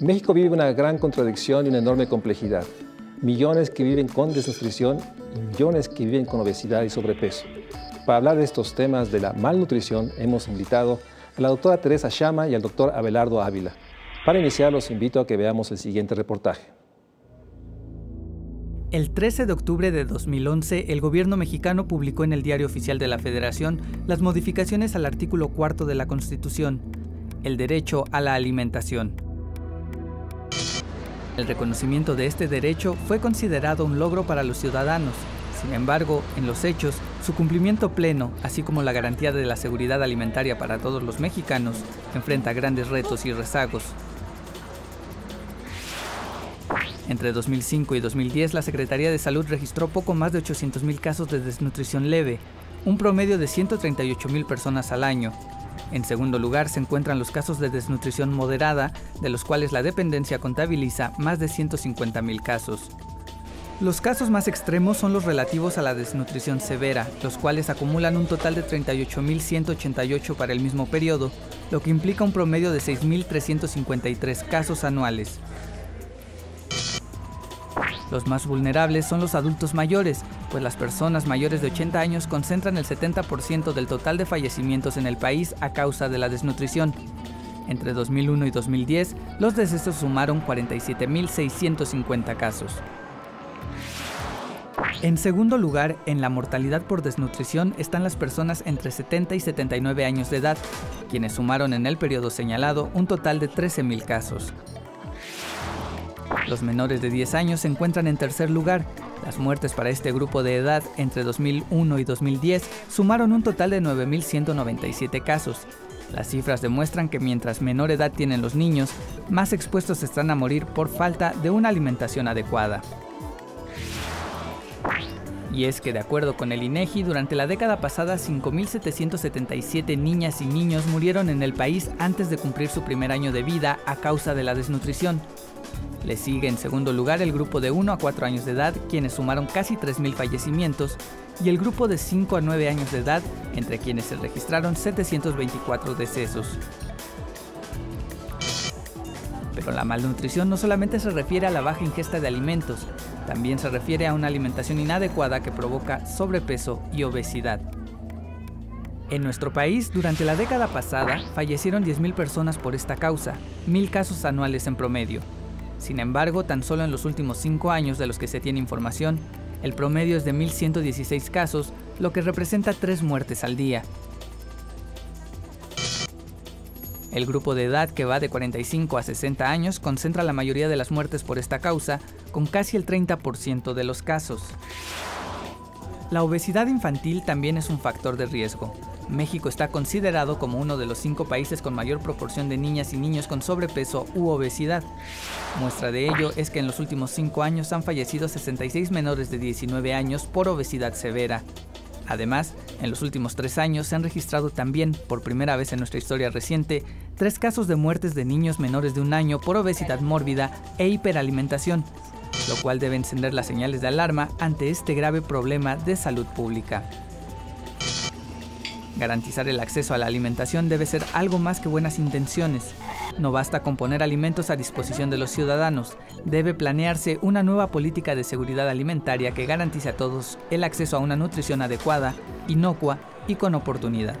México vive una gran contradicción y una enorme complejidad. Millones que viven con desnutrición y millones que viven con obesidad y sobrepeso. Para hablar de estos temas de la malnutrición, hemos invitado a la doctora Teresa Chama y al doctor Abelardo Ávila. Para iniciar, los invito a que veamos el siguiente reportaje. El 13 de octubre de 2011, el gobierno mexicano publicó en el Diario Oficial de la Federación las modificaciones al artículo 4 de la Constitución, el derecho a la alimentación. El reconocimiento de este derecho fue considerado un logro para los ciudadanos. Sin embargo, en los hechos, su cumplimiento pleno, así como la garantía de la seguridad alimentaria para todos los mexicanos, enfrenta grandes retos y rezagos. Entre 2005 y 2010, la Secretaría de Salud registró poco más de 800,000 casos de desnutrición leve, un promedio de 138,000 personas al año. En segundo lugar se encuentran los casos de desnutrición moderada, de los cuales la dependencia contabiliza más de 150,000 casos. Los casos más extremos son los relativos a la desnutrición severa, los cuales acumulan un total de 38,188 para el mismo periodo, lo que implica un promedio de 6,353 casos anuales. Los más vulnerables son los adultos mayores, pues las personas mayores de 80 años concentran el 70% del total de fallecimientos en el país a causa de la desnutrición. Entre 2001 y 2010, los decesos sumaron 47,650 casos. En segundo lugar, en la mortalidad por desnutrición están las personas entre 70 y 79 años de edad, quienes sumaron en el periodo señalado un total de 13,000 casos. Los menores de 10 años se encuentran en tercer lugar. Las muertes para este grupo de edad entre 2001 y 2010 sumaron un total de 9,197 casos. Las cifras demuestran que mientras menor edad tienen los niños, más expuestos están a morir por falta de una alimentación adecuada. Y es que, de acuerdo con el INEGI, durante la década pasada 5,777 niñas y niños murieron en el país antes de cumplir su primer año de vida a causa de la desnutrición. Le sigue en segundo lugar el grupo de 1 a 4 años de edad, quienes sumaron casi 3,000 fallecimientos, y el grupo de 5 a 9 años de edad, entre quienes se registraron 724 decesos. Pero la malnutrición no solamente se refiere a la baja ingesta de alimentos, también se refiere a una alimentación inadecuada que provoca sobrepeso y obesidad. En nuestro país, durante la década pasada, fallecieron 10,000 personas por esta causa, 1,000 casos anuales en promedio. Sin embargo, tan solo en los últimos 5 años de los que se tiene información, el promedio es de 1,116 casos, lo que representa 3 muertes al día. El grupo de edad que va de 45 a 60 años concentra la mayoría de las muertes por esta causa, con casi el 30% de los casos. La obesidad infantil también es un factor de riesgo. México está considerado como uno de los 5 países con mayor proporción de niñas y niños con sobrepeso u obesidad. Muestra de ello es que en los últimos 5 años han fallecido 66 menores de 19 años por obesidad severa. Además, en los últimos 3 años se han registrado también, por primera vez en nuestra historia reciente, 3 casos de muertes de niños menores de 1 año por obesidad mórbida e hiperalimentación, lo cual debe encender las señales de alarma ante este grave problema de salud pública. Garantizar el acceso a la alimentación debe ser algo más que buenas intenciones. No basta con poner alimentos a disposición de los ciudadanos, debe planearse una nueva política de seguridad alimentaria que garantice a todos el acceso a una nutrición adecuada, inocua y con oportunidad.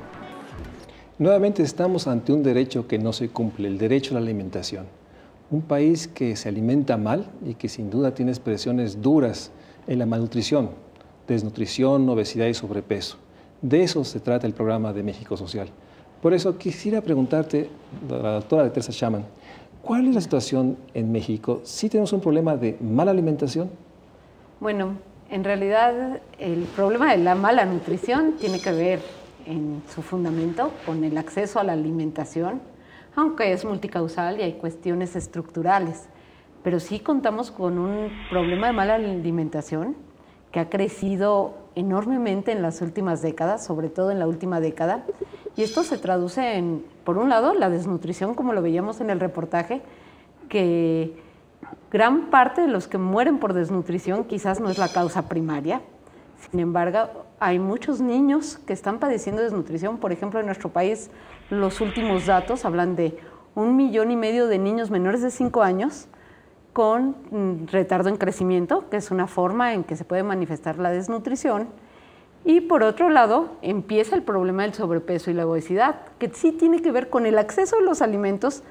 Nuevamente estamos ante un derecho que no se cumple, el derecho a la alimentación. Un país que se alimenta mal y que sin duda tiene expresiones duras en la malnutrición, desnutrición, obesidad y sobrepeso. De eso se trata el programa de México Social. Por eso quisiera preguntarte, la doctora Teresa Chama, ¿cuál es la situación en México? ¿Sí tenemos un problema de mala alimentación? Bueno, en realidad el problema de la mala nutrición tiene que ver en su fundamento con el acceso a la alimentación, aunque es multicausal y hay cuestiones estructurales. Pero sí contamos con un problema de mala alimentación que ha crecido enormemente en las últimas décadas, sobre todo en la última década, y esto se traduce en, por un lado, la desnutrición, como lo veíamos en el reportaje, que gran parte de los que mueren por desnutrición quizás no es la causa primaria. Sin embargo, hay muchos niños que están padeciendo desnutrición. Por ejemplo, en nuestro país, los últimos datos hablan de 1,5 millones de niños menores de 5 años con retardo en crecimiento, que es una forma en que se puede manifestar la desnutrición. Y por otro lado, empieza el problema del sobrepeso y la obesidad, que sí tiene que ver con el acceso a los alimentos,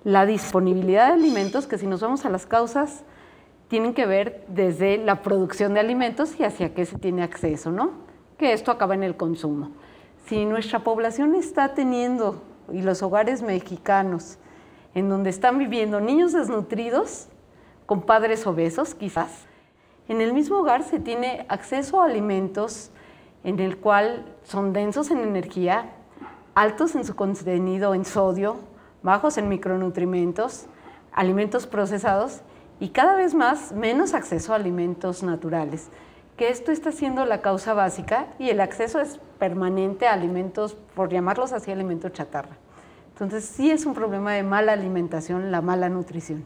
la disponibilidad de alimentos, que si nos vamos a las causas, tienen que ver desde la producción de alimentos y hacia qué se tiene acceso, ¿no? Que esto acaba en el consumo. Si nuestra población está teniendo, y los hogares mexicanos, en donde están viviendo niños desnutridos, con padres obesos quizás, en el mismo hogar se tiene acceso a alimentos en el cual son densos en energía, altos en su contenido en sodio, bajos en micronutrientes, alimentos procesados y cada vez más menos acceso a alimentos naturales, que esto está siendo la causa básica y el acceso es permanente a alimentos, por llamarlos así, alimentos chatarra. Entonces sí es un problema de mala alimentación, la mala nutrición.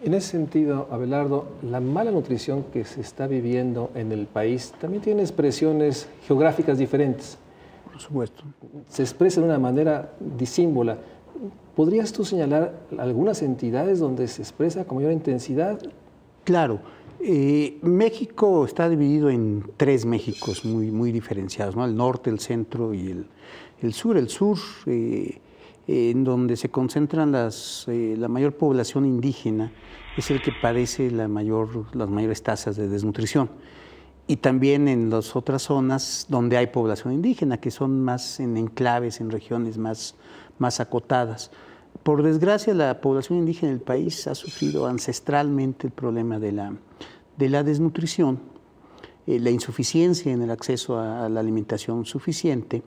En ese sentido, Abelardo, la mala nutrición que se está viviendo en el país también tiene expresiones geográficas diferentes. Por supuesto. Se expresa de una manera disímbola. ¿Podrías tú señalar algunas entidades donde se expresa con mayor intensidad? Claro. México está dividido en 3 Méxicos muy diferenciados, ¿no? El norte, el centro y el sur. El sur, en donde se concentran la mayor población indígena, es el que padece las mayores tasas de desnutrición. Y también en las otras zonas donde hay población indígena, que son más en enclaves, en regiones más acotadas. Por desgracia, la población indígena del país ha sufrido ancestralmente el problema de la desnutrición, la insuficiencia en el acceso a la alimentación suficiente,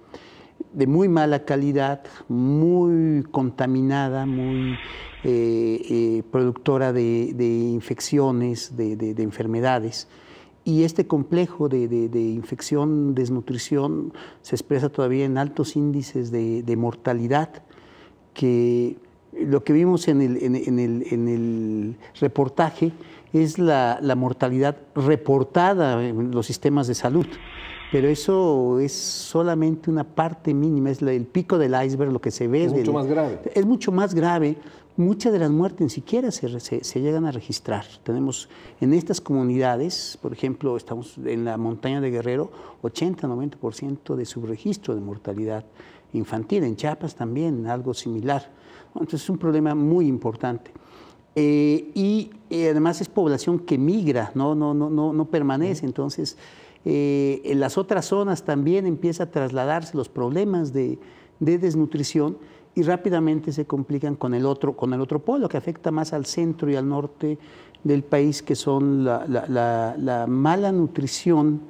de muy mala calidad, muy contaminada, muy productora de infecciones, de enfermedades. Y este complejo de infección, desnutrición, se expresa todavía en altos índices de mortalidad, que lo que vimos en el reportaje es la mortalidad reportada en los sistemas de salud. Pero eso es solamente una parte mínima, es el pico del iceberg, lo que se ve. Es mucho más grave. Es mucho más grave. Muchas de las muertes ni siquiera se llegan a registrar. Tenemos en estas comunidades, por ejemplo, estamos en la montaña de Guerrero, 80-90% de subregistro de mortalidad infantil. En Chiapas también, algo similar. Entonces es un problema muy importante. Y además es población que migra, no permanece. Entonces, en las otras zonas también empieza a trasladarse los problemas de desnutrición y rápidamente se complican con el otro polo, que afecta más al centro y al norte del país, que son la mala nutrición,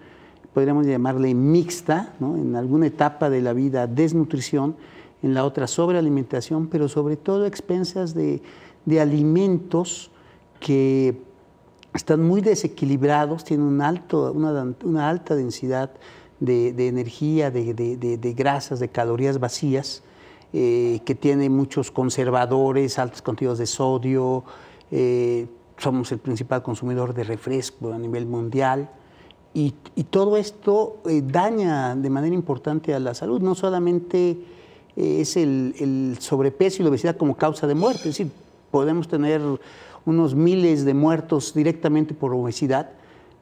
podríamos llamarle mixta, ¿no? En alguna etapa de la vida desnutrición, en la otra sobrealimentación, pero sobre todo a expensas de alimentos que están muy desequilibrados, tienen una alta densidad de energía, de grasas, de calorías vacías, que tiene muchos conservadores, altos contenidos de sodio. Somos el principal consumidor de refresco a nivel mundial. Y todo esto daña de manera importante a la salud. No solamente es el sobrepeso y la obesidad como causa de muerte, es decir, podemos tener unos miles de muertos directamente por obesidad,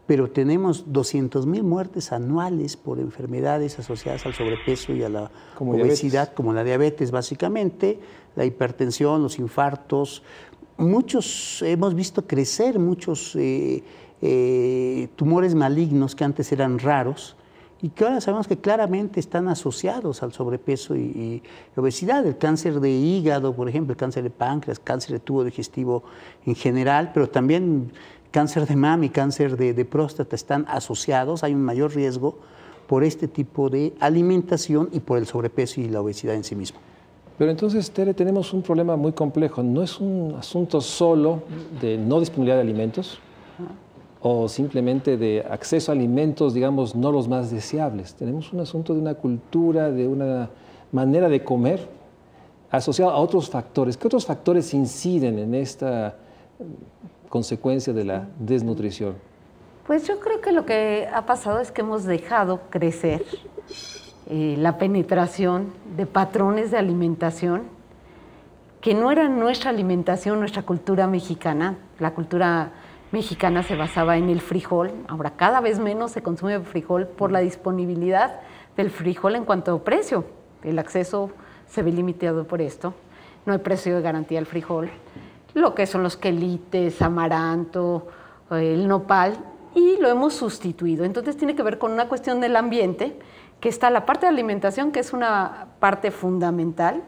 pero tenemos 200,000 muertes anuales por enfermedades asociadas al sobrepeso y a la obesidad, como la diabetes básicamente, la hipertensión, los infartos. Hemos visto crecer muchos tumores malignos que antes eran raros y que ahora sabemos que claramente están asociados al sobrepeso y obesidad. El cáncer de hígado, por ejemplo, el cáncer de páncreas, cáncer de tubo digestivo en general, pero también cáncer de mama y cáncer de próstata están asociados. Hay un mayor riesgo por este tipo de alimentación y por el sobrepeso y la obesidad en sí mismo. Pero entonces, Tere, tenemos un problema muy complejo. No es un asunto solo de no disponibilidad de alimentos o simplemente de acceso a alimentos, digamos, no los más deseables. Tenemos un asunto de una cultura, de una manera de comer asociado a otros factores. ¿Qué otros factores inciden en esta consecuencia de la desnutrición? Pues yo creo que lo que ha pasado es que hemos dejado crecer la penetración de patrones de alimentación que no era nuestra alimentación, nuestra cultura mexicana. La cultura mexicana se basaba en el frijol. Ahora cada vez menos se consume frijol por la disponibilidad del frijol en cuanto a precio. El acceso se ve limitado por esto. No hay precio de garantía del frijol. Lo que son los quelites, amaranto, el nopal, y lo hemos sustituido. Entonces tiene que ver con una cuestión del ambiente, que está la parte de alimentación, que es una parte fundamental,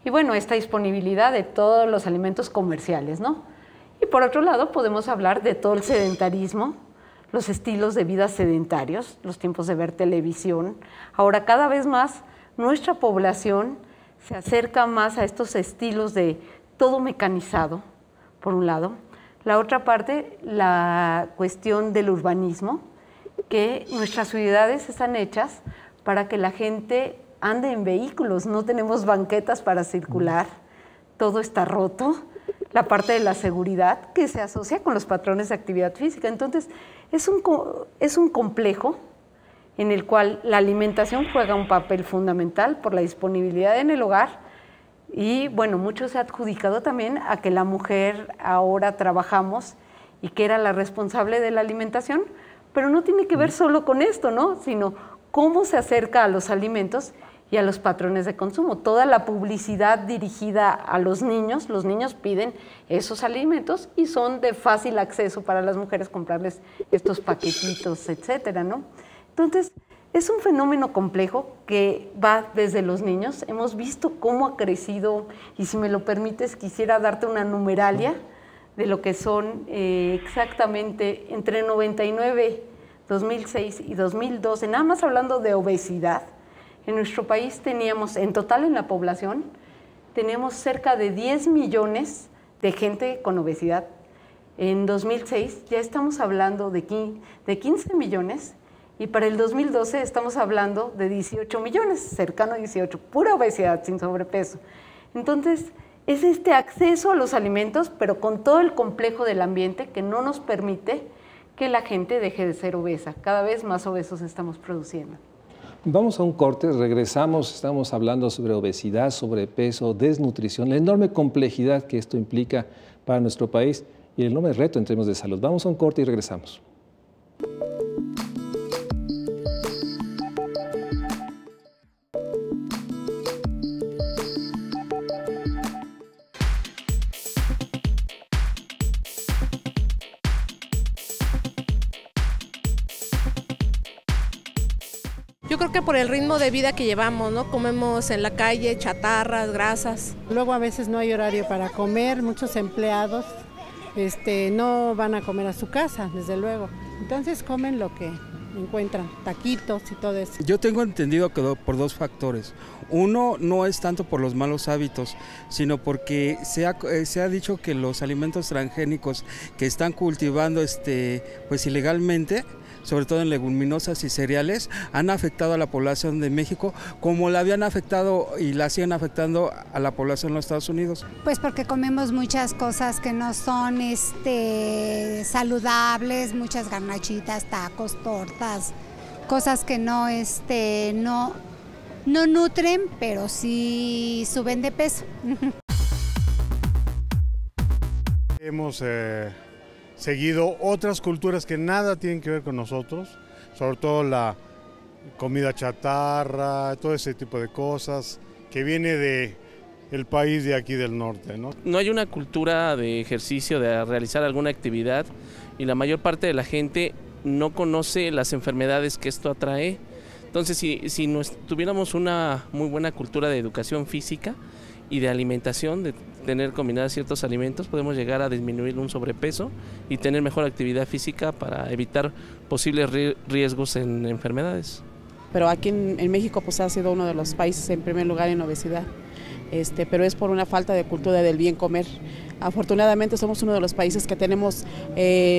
y bueno, esta disponibilidad de todos los alimentos comerciales, ¿no? Y por otro lado podemos hablar de todo el sedentarismo, los estilos de vida sedentarios, los tiempos de ver televisión. Ahora cada vez más nuestra población se acerca más a estos estilos de todo mecanizado, por un lado. La otra parte, la cuestión del urbanismo, que nuestras ciudades están hechas para que la gente ande en vehículos, no tenemos banquetas para circular, todo está roto. La parte de la seguridad, que se asocia con los patrones de actividad física. Entonces, es un complejo en el cual la alimentación juega un papel fundamental por la disponibilidad en el hogar. Y bueno, mucho se ha adjudicado también a que la mujer ahora trabajamos y que era la responsable de la alimentación, pero no tiene que ver solo con esto, ¿no? Sino cómo se acerca a los alimentos y a los patrones de consumo. Toda la publicidad dirigida a los niños piden esos alimentos y son de fácil acceso para las mujeres comprarles estos paquetitos, etcétera, ¿no? Entonces, es un fenómeno complejo que va desde los niños. Hemos visto cómo ha crecido, y si me lo permites, quisiera darte una numeralia de lo que son exactamente entre 99, 2006 y 2012, nada más hablando de obesidad. En nuestro país teníamos, en total en la población, teníamos cerca de 10 millones de gente con obesidad. En 2006 ya estamos hablando de 15 millones, y para el 2012 estamos hablando de 18 millones, cercano a 18, pura obesidad sin sobrepeso. Entonces, es este acceso a los alimentos, pero con todo el complejo del ambiente que no nos permite que la gente deje de ser obesa. Cada vez más obesos estamos produciendo. Vamos a un corte, regresamos, estamos hablando sobre obesidad, sobrepeso, desnutrición, la enorme complejidad que esto implica para nuestro país y el enorme reto en términos de salud. Vamos a un corte y regresamos. Yo creo que por el ritmo de vida que llevamos, ¿no? Comemos en la calle chatarras, grasas. Luego a veces no hay horario para comer, muchos empleados no van a comer a su casa, desde luego. Entonces comen lo que encuentran, taquitos y todo eso. Yo tengo entendido que por dos factores. Uno no es tanto por los malos hábitos, sino porque se ha dicho que los alimentos transgénicos que están cultivando pues ilegalmente, sobre todo en leguminosas y cereales, han afectado a la población de México como la habían afectado y la siguen afectando a la población de los Estados Unidos. Pues porque comemos muchas cosas que no son saludables, muchas garnachitas, tacos, tortas, cosas que no nutren, pero sí suben de peso. Hemos seguido otras culturas que nada tienen que ver con nosotros, sobre todo la comida chatarra, todo ese tipo de cosas que viene del país de aquí del norte, ¿no? No hay una cultura de ejercicio, de realizar alguna actividad, y la mayor parte de la gente no conoce las enfermedades que esto atrae. Entonces, si tuviéramos una muy buena cultura de educación física y de alimentación, de tener combinadas ciertos alimentos, podemos llegar a disminuir un sobrepeso y tener mejor actividad física para evitar posibles riesgos en enfermedades. Pero aquí en México pues ha sido uno de los países en primer lugar en obesidad, pero es por una falta de cultura del bien comer. Afortunadamente somos uno de los países que tenemos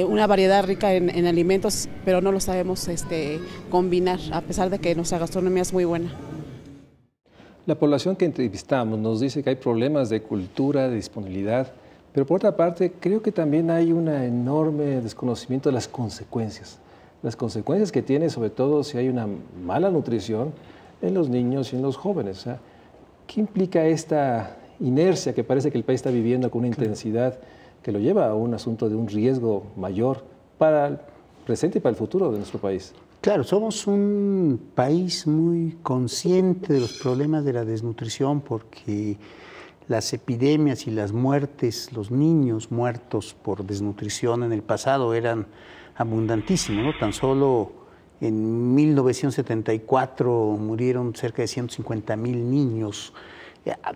una variedad rica en alimentos, pero no lo sabemos combinar, a pesar de que nuestra gastronomía es muy buena. La población que entrevistamos nos dice que hay problemas de cultura, de disponibilidad, pero por otra parte creo que también hay un enorme desconocimiento de las consecuencias que tiene, sobre todo si hay una mala nutrición en los niños y en los jóvenes. ¿Qué implica esta inercia que parece que el país está viviendo con una intensidad que lo lleva a un asunto de un riesgo mayor para el presente y para el futuro de nuestro país. Claro, somos un país muy consciente de los problemas de la desnutrición porque las epidemias y las muertes, los niños muertos por desnutrición en el pasado eran abundantísimos, ¿no? Tan solo en 1974 murieron cerca de 150,000 niños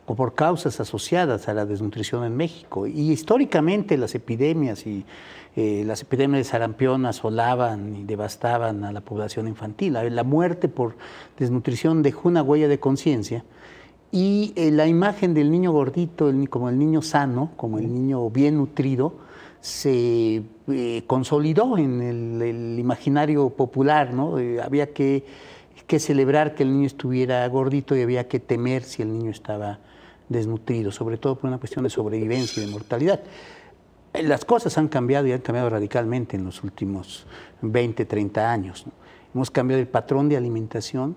por causas asociadas a la desnutrición en México. Y históricamente las epidemias de sarampión asolaban y devastaban a la población infantil. La muerte por desnutrición dejó una huella de conciencia y la imagen del niño gordito, como el niño sano, como el niño bien nutrido, se consolidó en el imaginario popular, ¿no? Había que celebrar que el niño estuviera gordito y había que temer si el niño estaba desnutrido, sobre todo por una cuestión de sobrevivencia y de mortalidad. Las cosas han cambiado y han cambiado radicalmente en los últimos 20, 30 años, ¿no? Hemos cambiado el patrón de alimentación,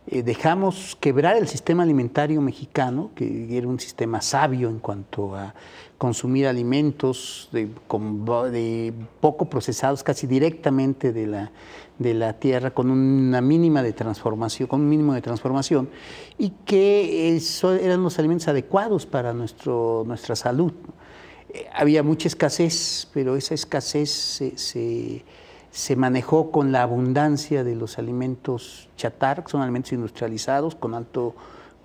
dejamos quebrar el sistema alimentario mexicano, que era un sistema sabio en cuanto a consumir alimentos de poco procesados, casi directamente de la tierra, con una mínima de transformación, con un mínimo de transformación, y que eran los alimentos adecuados para nuestra salud. Había mucha escasez, pero esa escasez se manejó con la abundancia de los alimentos chatarra, que son alimentos industrializados, con alto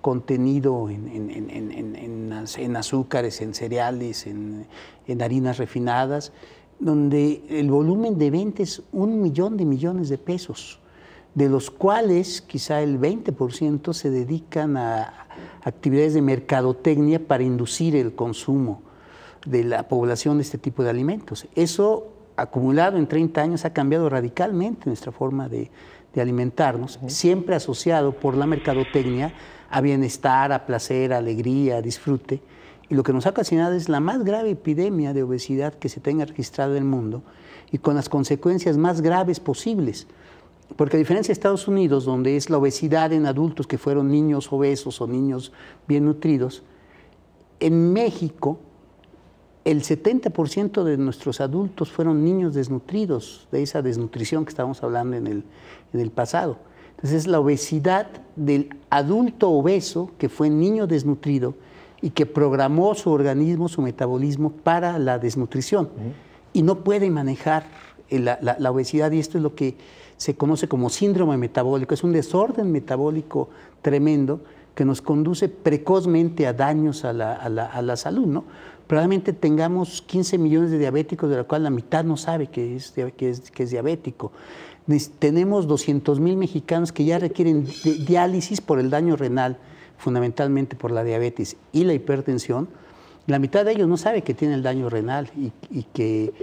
contenido en azúcares, en cereales, en harinas refinadas, donde el volumen de venta es 1 millón de millones de pesos, de los cuales quizá el 20% se dedican a actividades de mercadotecnia para inducir el consumo de la población de este tipo de alimentos. Eso, acumulado en 30 años, ha cambiado radicalmente nuestra forma de alimentarnos, siempre asociado por la mercadotecnia a bienestar, a placer, a alegría, a disfrute. Y lo que nos ha ocasionado es la más grave epidemia de obesidad que se tenga registrada en el mundo y con las consecuencias más graves posibles. Porque a diferencia de Estados Unidos, donde es la obesidad en adultos que fueron niños obesos o niños bien nutridos, en México el 70% de nuestros adultos fueron niños desnutridos, de esa desnutrición que estábamos hablando en el pasado. Entonces, la obesidad del adulto obeso, que fue niño desnutrido y que programó su organismo, su metabolismo para la desnutrición. Y no puede manejar la obesidad, y esto es lo que se conoce como síndrome metabólico. Es un desorden metabólico tremendo que nos conduce precozmente a daños a la salud, ¿no? Probablemente tengamos 15 millones de diabéticos, de la cual la mitad no sabe que es diabético. Tenemos 200,000 mexicanos que ya requieren diálisis por el daño renal, fundamentalmente por la diabetes y la hipertensión. La mitad de ellos no sabe que tiene el daño renal y que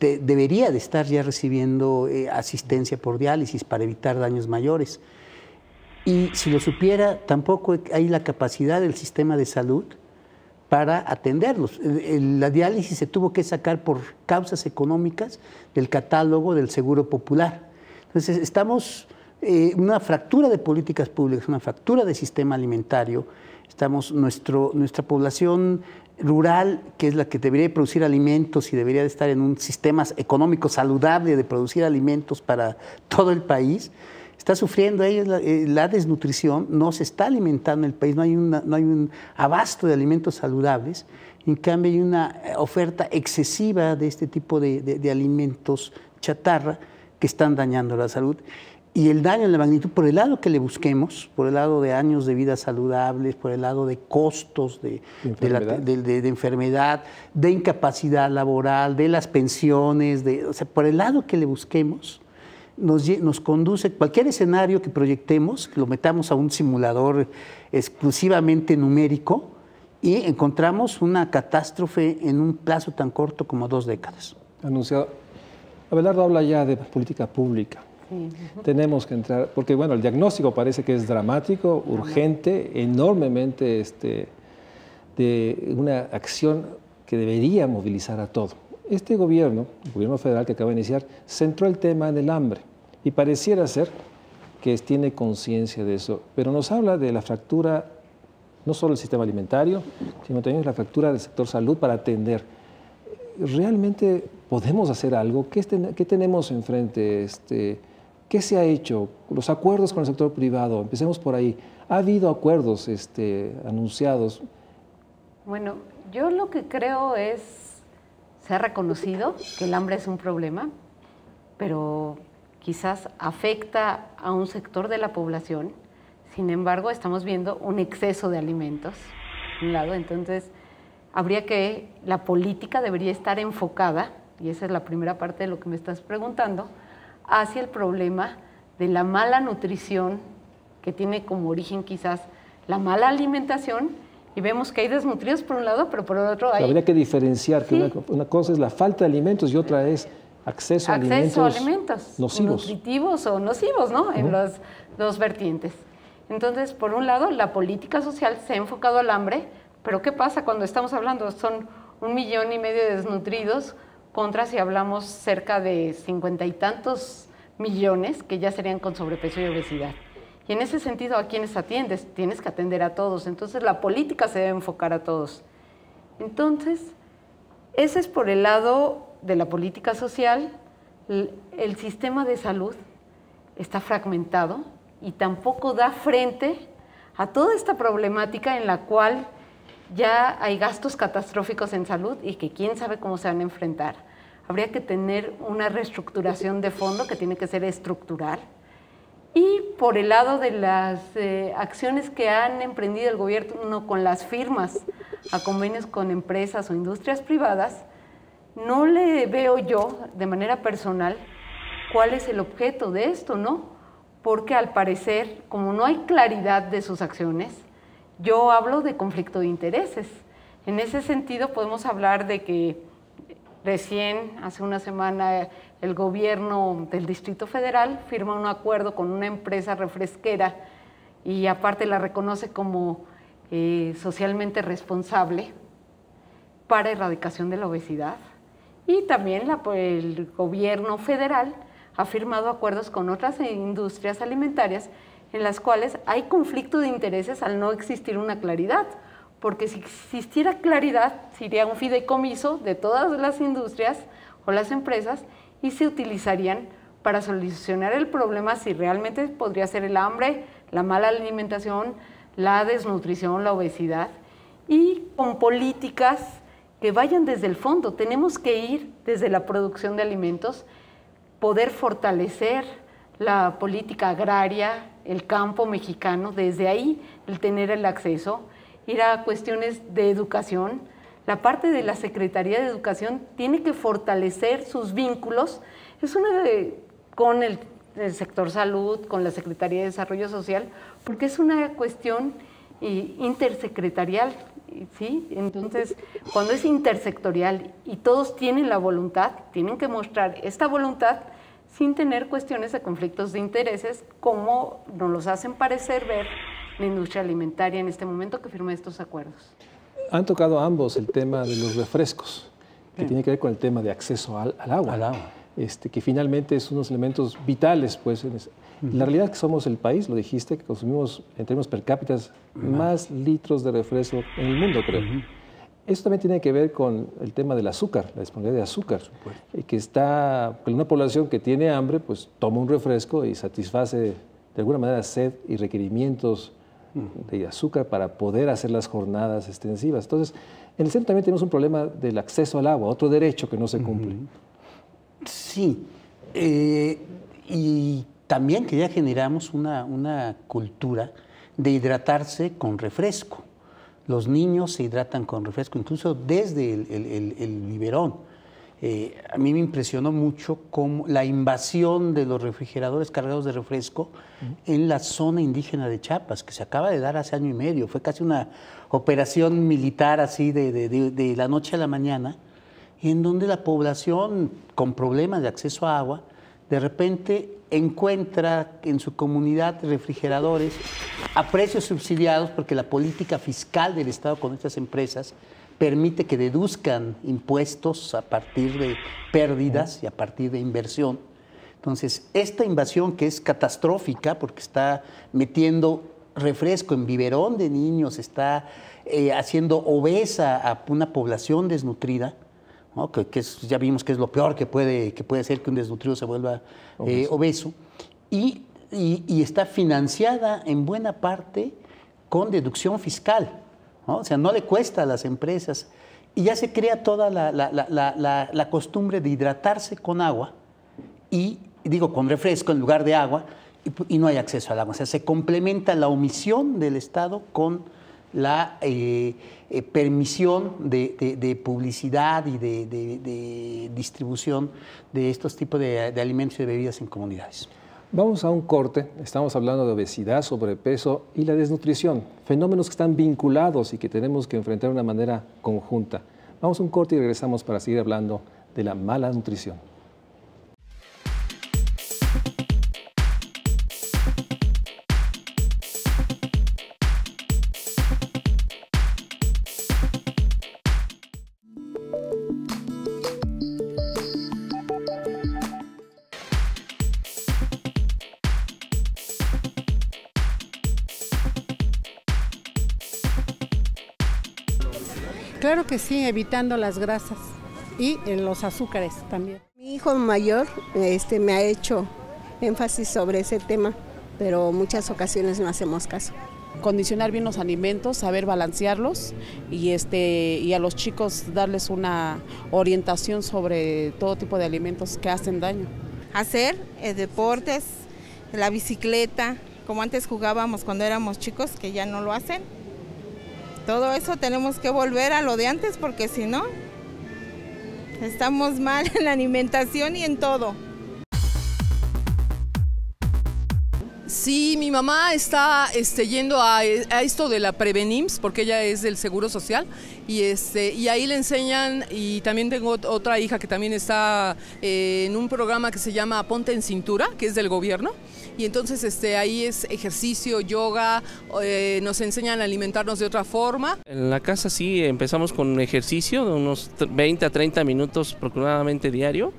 debería de estar ya recibiendo asistencia por diálisis para evitar daños mayores. Y si lo supiera, tampoco hay la capacidad del sistema de salud para atenderlos. La diálisis se tuvo que sacar por causas económicas del catálogo del Seguro Popular. Entonces, estamos una fractura de políticas públicas, una fractura de sistema alimentario. Nuestra población rural, que es la que debería producir alimentos y debería de estar en un sistema económico saludable de producir alimentos para todo el país, está sufriendo la desnutrición, no se está alimentando el país, no hay un abasto de alimentos saludables. En cambio, hay una oferta excesiva de este tipo de alimentos chatarra que están dañando la salud. Y el daño en la magnitud, por el lado que le busquemos, por el lado de años de vida saludables, por el lado de costos de enfermedad, de incapacidad laboral, de las pensiones, por el lado que le busquemos, nos conduce, cualquier escenario que proyectemos, que lo metamos a un simulador exclusivamente numérico, y encontramos una catástrofe en un plazo tan corto como 2 décadas. Anunciado. Abelardo habla ya de política pública. Tenemos que entrar, porque bueno, el diagnóstico parece que es dramático, urgente, enormemente de una acción que debería movilizar a todo. Este gobierno, el gobierno federal que acaba de iniciar, centró el tema en el hambre y pareciera ser que tiene conciencia de eso, pero nos habla de la fractura no solo el sistema alimentario, sino también la fractura del sector salud para atender. ¿Realmente podemos hacer algo? ¿Qué tenemos enfrente? ¿Qué se ha hecho? Los acuerdos con el sector privado, empecemos por ahí. ¿Ha habido acuerdos anunciados? Bueno, yo lo que creo es, se ha reconocido que el hambre es un problema, pero quizás afecta a un sector de la población. Sin embargo, estamos viendo un exceso de alimentos, por un lado. Entonces, la política debería estar enfocada, y esa es la primera parte de lo que me estás preguntando, hacia el problema de la mala nutrición, que tiene como origen quizás la mala alimentación, y vemos que hay desnutridos por un lado, pero por el otro hay... Habría que diferenciar que una cosa es la falta de alimentos y otra es acceso a alimentos nocivos. Nutritivos o nocivos, ¿no? En las dos vertientes. Entonces, por un lado, la política social se ha enfocado al hambre, pero ¿qué pasa cuando estamos hablando? Son 1,5 millones de desnutridos contra, si hablamos, cerca de 50 y tantos millones que ya serían con sobrepeso y obesidad. Y en ese sentido, ¿a quiénes atiendes? Tienes que atender a todos. Entonces, la política se debe enfocar a todos. Entonces, ese es por el lado de la política social. El sistema de salud está fragmentado y tampoco da frente a toda esta problemática en la cual ya hay gastos catastróficos en salud y que quién sabe cómo se van a enfrentar. Habría que tener una reestructuración de fondo que tiene que ser estructural. Y por el lado de las acciones que han emprendido el gobierno con las firmas a convenios con empresas o industrias privadas, no le veo yo, de manera personal, cuál es el objeto de esto, ¿no? Porque al parecer, como no hay claridad de sus acciones, yo hablo de conflicto de intereses. En ese sentido, podemos hablar de que recién, hace una semana, el gobierno del Distrito Federal firma un acuerdo con una empresa refresquera y aparte la reconoce como socialmente responsable para erradicación de la obesidad. Y también el gobierno federal ha firmado acuerdos con otras industrias alimentarias en las cuales hay conflicto de intereses al no existir una claridad, porque si existiera claridad, sería un fideicomiso de todas las industrias o las empresas y se utilizarían para solucionar el problema si realmente podría ser el hambre, la mala alimentación, la desnutrición, la obesidad, y con políticas que vayan desde el fondo. Tenemos que ir desde la producción de alimentos, poder fortalecer la política agraria, el campo mexicano, desde ahí el tener el acceso, ir a cuestiones de educación. La parte de la Secretaría de Educación tiene que fortalecer sus vínculos, con el sector salud, con la Secretaría de Desarrollo Social, porque es una cuestión intersecretarial, ¿sí? Entonces, cuando es intersectorial y todos tienen la voluntad, tienen que mostrar esta voluntad sin tener cuestiones de conflictos de intereses, como nos los hacen parecer ver la industria alimentaria en este momento que firma estos acuerdos. Han tocado ambos el tema de los refrescos, que tiene que ver con el tema de acceso al agua, que finalmente es unos elementos vitales. Pues, la realidad es que somos el país, lo dijiste, que consumimos en términos per cápita más litros de refresco en el mundo, creo. Eso también tiene que ver con el tema del azúcar, la disponibilidad de azúcar, que está, una población que tiene hambre, pues toma un refresco y satisface de alguna manera sed y requerimientos de azúcar para poder hacer las jornadas extensivas. Entonces, en el centro también tenemos un problema del acceso al agua, otro derecho que no se cumple. Sí, y también que ya generamos una cultura de hidratarse con refresco. Los niños se hidratan con refresco, incluso desde el biberón. A mí me impresionó mucho cómo la invasión de los refrigeradores cargados de refresco en la zona indígena de Chiapas, que se acaba de dar hace 1 año y medio. Fue casi una operación militar así de la noche a la mañana, en donde la población con problemas de acceso a agua, de repente encuentra en su comunidad refrigeradores a precios subsidiados, porque la política fiscal del Estado con estas empresas permite que deduzcan impuestos a partir de pérdidas y a partir de inversión. Entonces, esta invasión que es catastrófica porque está metiendo refresco en biberón de niños está haciendo obesa a una población desnutrida, ¿no? que ya vimos que es lo peor que puede hacer que un desnutrido se vuelva obeso, y está financiada en buena parte con deducción fiscal, ¿no? O sea, no le cuesta a las empresas, y ya se crea toda la costumbre de hidratarse con agua, y digo con refresco en lugar de agua, y no hay acceso al agua. O sea, se complementa la omisión del Estado con la permisión de publicidad y de distribución de estos tipos de alimentos y de bebidas en comunidades. Vamos a un corte. Estamos hablando de obesidad, sobrepeso y la desnutrición, fenómenos que están vinculados y que tenemos que enfrentar de una manera conjunta. Vamos a un corte y regresamos para seguir hablando de la mala nutrición. Claro que sí, evitando las grasas y los azúcares también. Mi hijo mayor me ha hecho énfasis sobre ese tema, pero muchas ocasiones no hacemos caso. Condicionar bien los alimentos, saber balancearlos y a los chicos darles una orientación sobre todo tipo de alimentos que hacen daño. Hacer deportes, la bicicleta, como antes jugábamos cuando éramos chicos, que ya no lo hacen. Todo eso tenemos que volver a lo de antes porque si no, estamos mal en la alimentación y en todo. Sí, mi mamá está yendo a esto de la Prevenims, porque ella es del Seguro Social, y ahí le enseñan, y también tengo otra hija que también está en un programa que se llama Ponte en Cintura, que es del gobierno, y entonces ahí es ejercicio, yoga, nos enseñan a alimentarnos de otra forma. En la casa sí, empezamos con ejercicio de unos 20 a 30 minutos aproximadamente diario.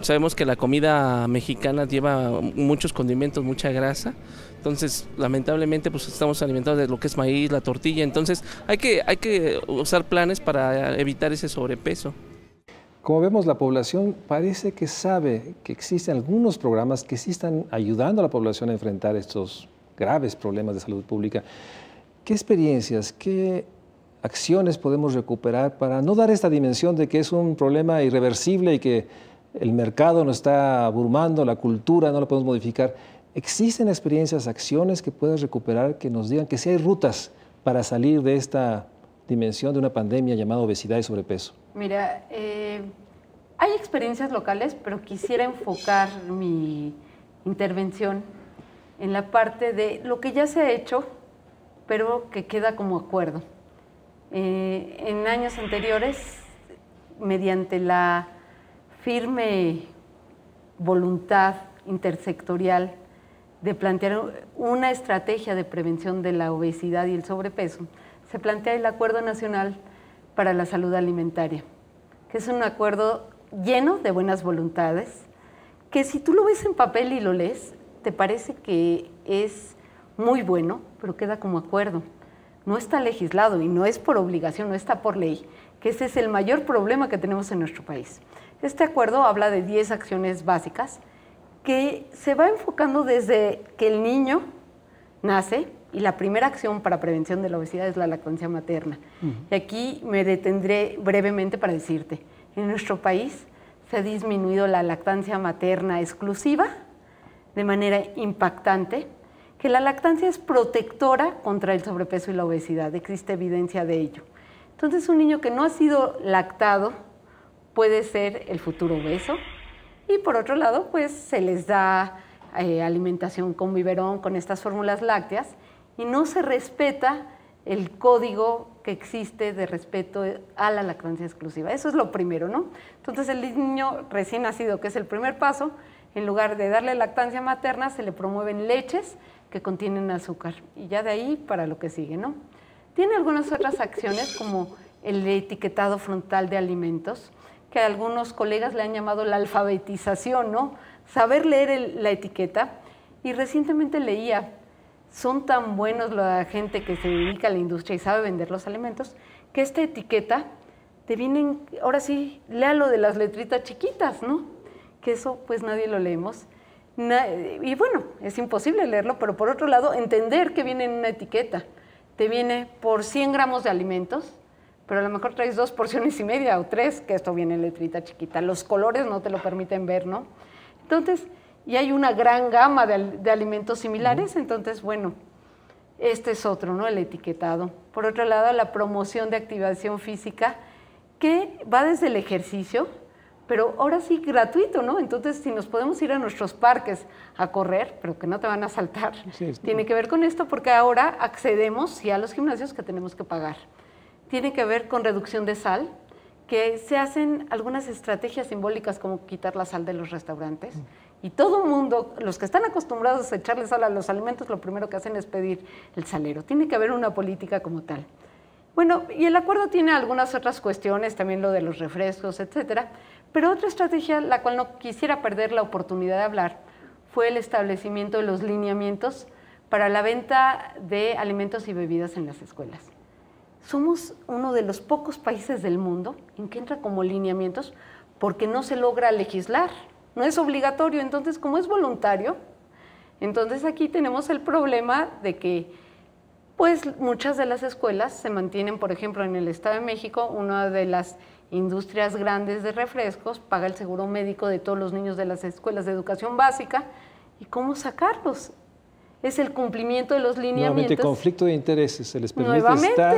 Sabemos que la comida mexicana lleva muchos condimentos, mucha grasa, entonces lamentablemente pues estamos alimentados de lo que es maíz, la tortilla, entonces hay que usar planes para evitar ese sobrepeso. Como vemos, la población parece que sabe que existen algunos programas que sí están ayudando a la población a enfrentar estos graves problemas de salud pública. ¿Qué experiencias, qué acciones podemos recuperar para no dar esta dimensión de que es un problema irreversible y que el mercado nos está abrumando, la cultura no la podemos modificar? ¿Existen experiencias, acciones que puedas recuperar que nos digan que sí hay rutas para salir de esta dimensión de una pandemia llamada obesidad y sobrepeso? Mira, hay experiencias locales, pero quisiera enfocar mi intervención en la parte de lo que ya se ha hecho, pero que queda como acuerdo. En años anteriores, mediante la firme voluntad intersectorial de plantear una estrategia de prevención de la obesidad y el sobrepeso, se plantea el Acuerdo Nacional para la Salud Alimentaria, que es un acuerdo lleno de buenas voluntades, que si tú lo ves en papel y lo lees, te parece que es muy bueno, pero queda como acuerdo. No está legislado y no es por obligación, no está por ley, que ese es el mayor problema que tenemos en nuestro país. Este acuerdo habla de 10 acciones básicas que se va enfocando desde que el niño nace, y la primera acción para prevención de la obesidad es la lactancia materna. Y aquí me detendré brevemente para decirte, en nuestro país se ha disminuido la lactancia materna exclusiva de manera impactante, que la lactancia es protectora contra el sobrepeso y la obesidad, existe evidencia de ello. Entonces, un niño que no ha sido lactado puede ser el futuro obeso, y por otro lado, pues se les da alimentación con biberón, con estas fórmulas lácteas, y no se respeta el código que existe de respeto a la lactancia exclusiva. Eso es lo primero, ¿no? Entonces, el niño recién nacido, que es el primer paso, en lugar de darle lactancia materna, se le promueven leches que contienen azúcar, y ya de ahí para lo que sigue, ¿no? Tiene algunas otras acciones, como el etiquetado frontal de alimentos, que algunos colegas le han llamado la alfabetización, ¿no? Saber leer la etiqueta. Y recientemente leía, son tan buenos la gente que se dedica a la industria y sabe vender los alimentos, que esta etiqueta te vienen, ahora sí, léalo de las letritas chiquitas, ¿no? Que eso pues nadie lo leemos. Y bueno, es imposible leerlo, pero por otro lado, entender que viene en una etiqueta. Te viene por 100 gramos de alimentos, pero a lo mejor traes 2 porciones y media o 3, que esto viene en letrita chiquita. Los colores no te lo permiten ver, ¿no? Entonces, y hay una gran gama de alimentos similares, entonces, bueno, este es otro, ¿no? El etiquetado. Por otro lado, la promoción de activación física, que va desde el ejercicio, pero ahora sí gratuito, ¿no? Entonces, si nos podemos ir a nuestros parques a correr, pero que no te van a asaltar, tiene que ver con esto, porque ahora accedemos sí a los gimnasios que tenemos que pagar. Tiene que ver con reducción de sal, que se hacen algunas estrategias simbólicas como quitar la sal de los restaurantes. Y todo el mundo, los que están acostumbrados a echarle sal a los alimentos, lo primero que hacen es pedir el salero. Tiene que haber una política como tal. Bueno, y el acuerdo tiene algunas otras cuestiones, también lo de los refrescos, etcétera. Pero otra estrategia, la cual no quisiera perder la oportunidad de hablar, fue el establecimiento de los lineamientos para la venta de alimentos y bebidas en las escuelas. Somos uno de los pocos países del mundo en que entra como lineamientos porque no se logra legislar, no es obligatorio. Entonces, como es voluntario, entonces aquí tenemos el problema de que pues muchas de las escuelas se mantienen, por ejemplo, en el Estado de México, una de las industrias grandes de refrescos paga el seguro médico de todos los niños de las escuelas de educación básica. ¿Y cómo sacarlos? Es el cumplimiento de los lineamientos. Nuevamente, conflicto de intereses. Se les permite estar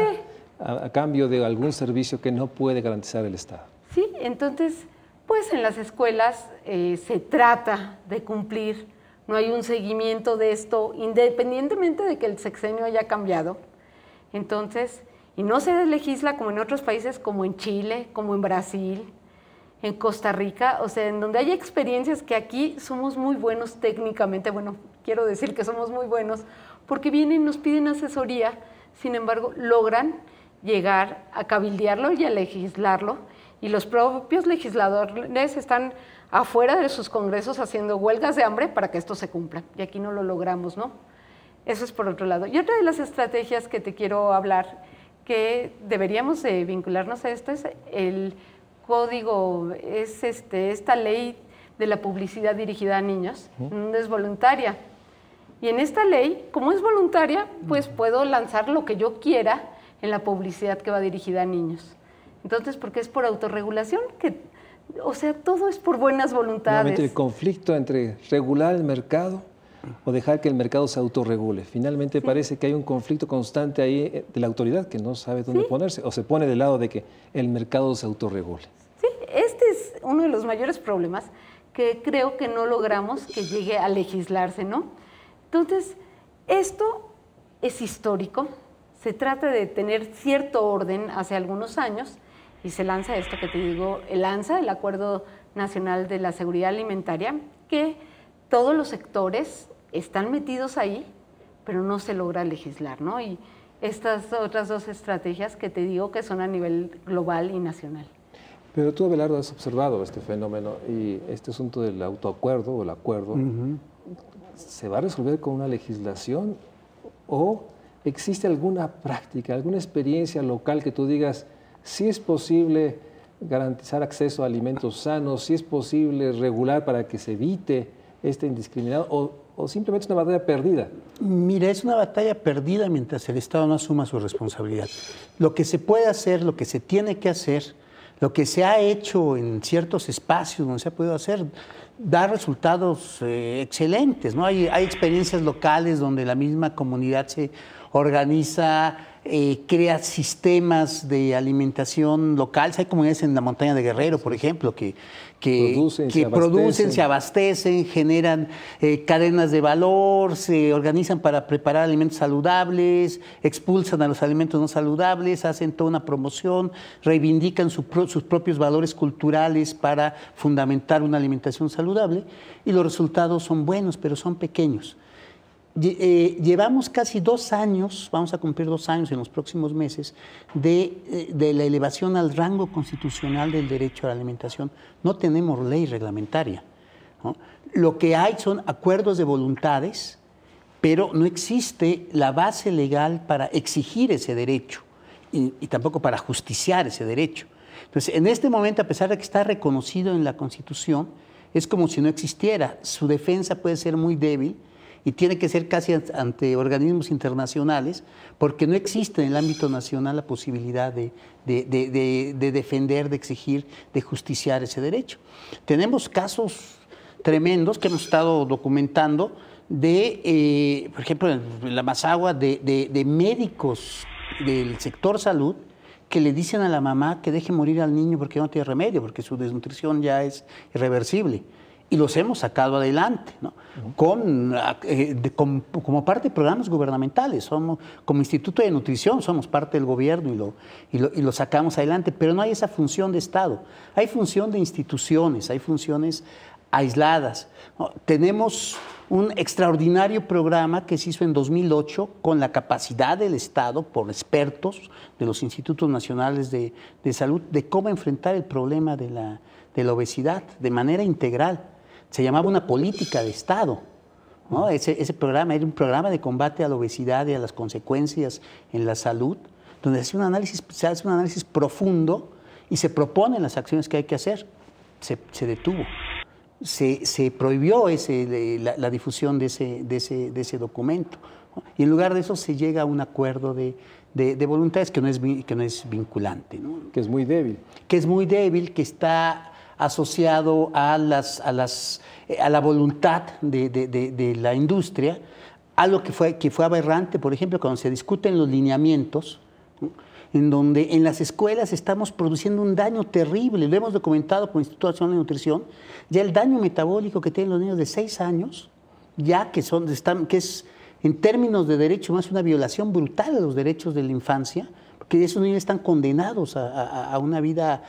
a cambio de algún servicio que no puede garantizar el Estado. Sí, entonces, pues en las escuelas se trata de cumplir. No hay un seguimiento de esto, independientemente de que el sexenio haya cambiado. Entonces, y no se legisla como en otros países, como en Chile, como en Brasil, en Costa Rica, o sea, en donde hay experiencias que aquí somos muy buenos técnicamente. Bueno, quiero decir que somos muy buenos, porque vienen y nos piden asesoría, sin embargo, logran llegar a cabildearlo y a legislarlo, y los propios legisladores están afuera de sus congresos haciendo huelgas de hambre para que esto se cumpla, y aquí no lo logramos, ¿no? Eso es por otro lado. Y otra de las estrategias que te quiero hablar, que deberíamos de vincularnos a esto, es el código, es esta ley de la publicidad dirigida a niños, es voluntaria. Y en esta ley, como es voluntaria, pues puedo lanzar lo que yo quiera en la publicidad que va dirigida a niños. Entonces, porque es por autorregulación, o sea, todo es por buenas voluntades. Nuevamente el conflicto entre regular el mercado o dejar que el mercado se autorregule. Finalmente parece que hay un conflicto constante ahí de la autoridad que no sabe dónde ponerse, o se pone del lado de que el mercado se autorregule. Sí, este es uno de los mayores problemas que creo que no logramos que llegue a legislarse, ¿no? Entonces, esto es histórico, se trata de tener cierto orden hace algunos años y se lanza esto que te digo, el Acuerdo Nacional de la Seguridad Alimentaria, que todos los sectores están metidos ahí, pero no se logra legislar, ¿no? Y estas otras dos estrategias que te digo que son a nivel global y nacional. Pero tú, Abelardo, has observado este fenómeno y este asunto del autoacuerdo o el acuerdo, ¿se va a resolver con una legislación o existe alguna práctica, alguna experiencia local que tú digas, si es posible garantizar acceso a alimentos sanos, si es posible regular para que se evite este indiscriminado o simplemente es una batalla perdida? Mira, es una batalla perdida mientras el Estado no asuma su responsabilidad. Lo que se puede hacer, lo que se tiene que hacer, lo que se ha hecho en ciertos espacios donde se ha podido hacer, da resultados excelentes, ¿no? Hay experiencias locales donde la misma comunidad se organiza, crea sistemas de alimentación locales. Hay comunidades en la montaña de Guerrero, por ejemplo, que producen, se abastecen, generan cadenas de valor, se organizan para preparar alimentos saludables, expulsan a los alimentos no saludables, hacen toda una promoción, reivindican sus propios valores culturales para fundamentar una alimentación saludable, y los resultados son buenos, pero son pequeños. Llevamos casi 2 años, vamos a cumplir 2 años en los próximos meses, de la elevación al rango constitucional del derecho a la alimentación. No tenemos ley reglamentaria, ¿no? Lo que hay son acuerdos de voluntades pero no existe la base legal para exigir ese derecho y tampoco para justiciar ese derecho. Entonces, en este momento, a pesar de que está reconocido en la Constitución, es como si no existiera. Su defensa puede ser muy débil y tiene que ser casi ante organismos internacionales, porque no existe en el ámbito nacional la posibilidad de defender, de exigir, de justiciar ese derecho. Tenemos casos tremendos que hemos estado documentando de, por ejemplo, en la Mazahua, de médicos del sector salud que le dicen a la mamá que deje morir al niño porque no tiene remedio, porque su desnutrición ya es irreversible. Y los hemos sacado adelante, ¿no? Como parte de programas gubernamentales. Somos, como Instituto de Nutrición, somos parte del gobierno y lo sacamos adelante, pero no hay esa función de Estado. Hay función de instituciones, hay funciones aisladas, ¿no? Tenemos un extraordinario programa que se hizo en 2008 con la capacidad del Estado, por expertos de los Institutos Nacionales de Salud, de cómo enfrentar el problema de la obesidad de manera integral. Se llamaba una política de Estado, ¿no? Ese programa era un programa de combate a la obesidad y a las consecuencias en la salud, donde se hace un análisis profundo y se proponen las acciones que hay que hacer. Se detuvo. Se prohibió la difusión de ese documento, ¿no? Y en lugar de eso se llega a un acuerdo de voluntades que no es vinculante, ¿no? Que es muy débil. Que es muy débil, que está asociado a la voluntad de la industria, algo que fue aberrante, por ejemplo, cuando se discuten los lineamientos, ¿no? En donde en las escuelas estamos produciendo un daño terrible, lo hemos documentado por el Instituto Nacional de Nutrición, ya el daño metabólico que tienen los niños de 6 años, ya que es en términos de derecho más una violación brutal de los derechos de la infancia, porque esos niños están condenados a una vida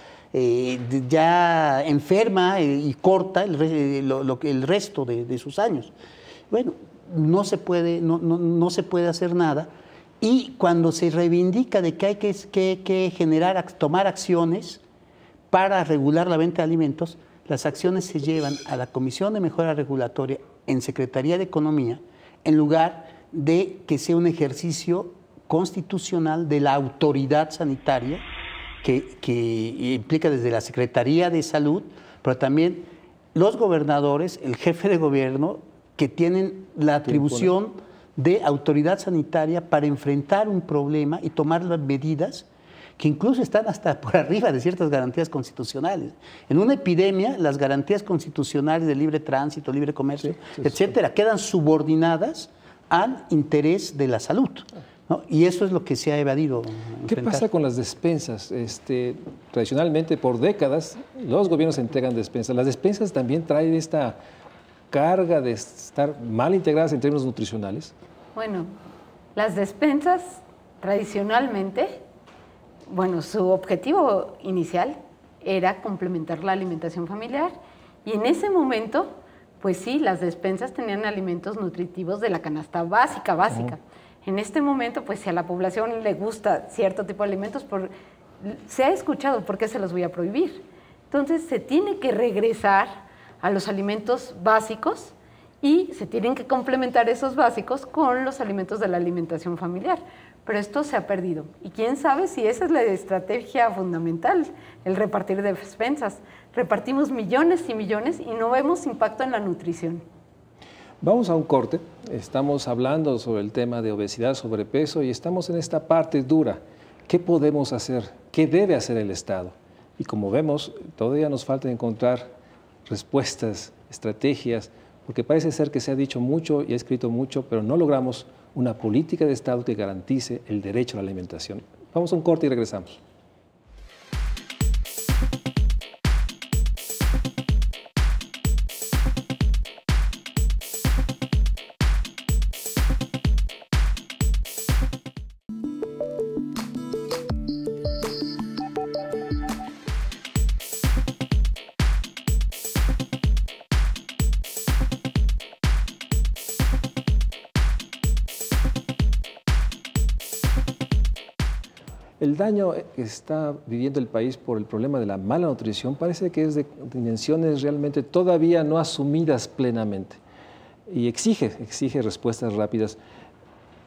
ya enferma y corta el resto de sus años. Bueno, no se puede hacer nada. Y cuando se reivindica de que hay que tomar acciones para regular la venta de alimentos, las acciones se llevan a la Comisión de Mejora Regulatoria en Secretaría de Economía, en lugar de que sea un ejercicio constitucional de la autoridad sanitaria, que implica desde la Secretaría de Salud, pero también los gobernadores, el jefe de gobierno, que tienen la atribución de autoridad sanitaria para enfrentar un problema y tomar las medidas que incluso están hasta por arriba de ciertas garantías constitucionales. En una epidemia, las garantías constitucionales de libre tránsito, libre comercio, etcétera, quedan subordinadas al interés de la salud, ¿no? Y eso es lo que se ha evadido. ¿Qué pasa con las despensas? Tradicionalmente, por décadas, los gobiernos entregan despensas. Las despensas también traen esta carga de estar mal integradas en términos nutricionales. Bueno, las despensas tradicionalmente, bueno, su objetivo inicial era complementar la alimentación familiar y en ese momento, pues sí, las despensas tenían alimentos nutritivos de la canasta básica. En este momento, pues si a la población le gusta cierto tipo de alimentos, se ha escuchado, ¿por qué se los voy a prohibir? Entonces se tiene que regresar a los alimentos básicos y se tienen que complementar esos básicos con los alimentos de la alimentación familiar. Pero esto se ha perdido. Y quién sabe si esa es la estrategia fundamental, el repartir despensas. Repartimos millones y millones y no vemos impacto en la nutrición. Vamos a un corte. Estamos hablando sobre el tema de obesidad, sobrepeso y estamos en esta parte dura. ¿Qué podemos hacer? ¿Qué debe hacer el Estado? Y como vemos, todavía nos falta encontrar respuestas, estrategias, porque parece ser que se ha dicho mucho y ha escrito mucho, pero no logramos una política de Estado que garantice el derecho a la alimentación. Vamos a un corte y regresamos. El daño que está viviendo el país por el problema de la mala nutrición parece que es de dimensiones realmente todavía no asumidas plenamente. y exige respuestas rápidas.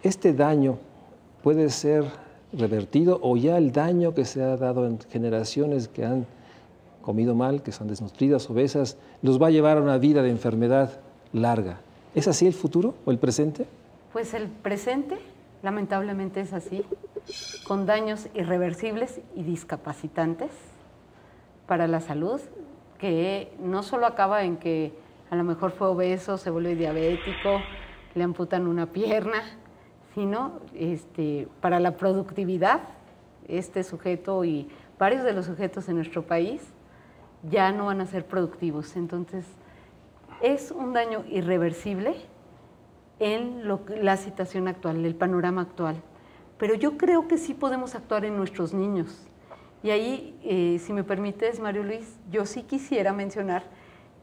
¿Este daño puede ser revertido o ya el daño que se ha dado en generaciones que han comido mal, que son desnutridas, obesas, los va a llevar a una vida de enfermedad larga? ¿Es así el futuro o el presente? Pues el presente lamentablemente es así, con daños irreversibles y discapacitantes para la salud, que no solo acaba en que a lo mejor fue obeso, se vuelve diabético, le amputan una pierna, sino para la productividad, este sujeto y varios de los sujetos en nuestro país ya no van a ser productivos. Entonces, es un daño irreversible en la situación actual, el panorama actual. Pero yo creo que sí podemos actuar en nuestros niños. Y ahí, si me permites, Mario Luis, yo sí quisiera mencionar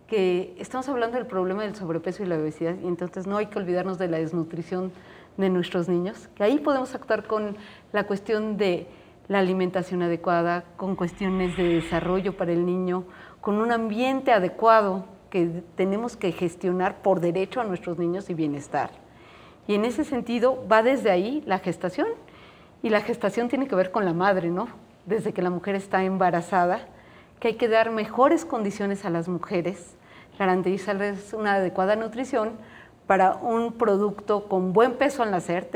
que estamos hablando del problema del sobrepeso y la obesidad, y entonces no hay que olvidarnos de la desnutrición de nuestros niños, que ahí podemos actuar con la cuestión de la alimentación adecuada, con cuestiones de desarrollo para el niño, con un ambiente adecuado que tenemos que gestionar por derecho a nuestros niños y bienestar. Y en ese sentido va desde ahí la gestación, y la gestación tiene que ver con la madre, ¿no? Desde que la mujer está embarazada, que hay que dar mejores condiciones a las mujeres, garantizarles una adecuada nutrición para un producto con buen peso al nacer.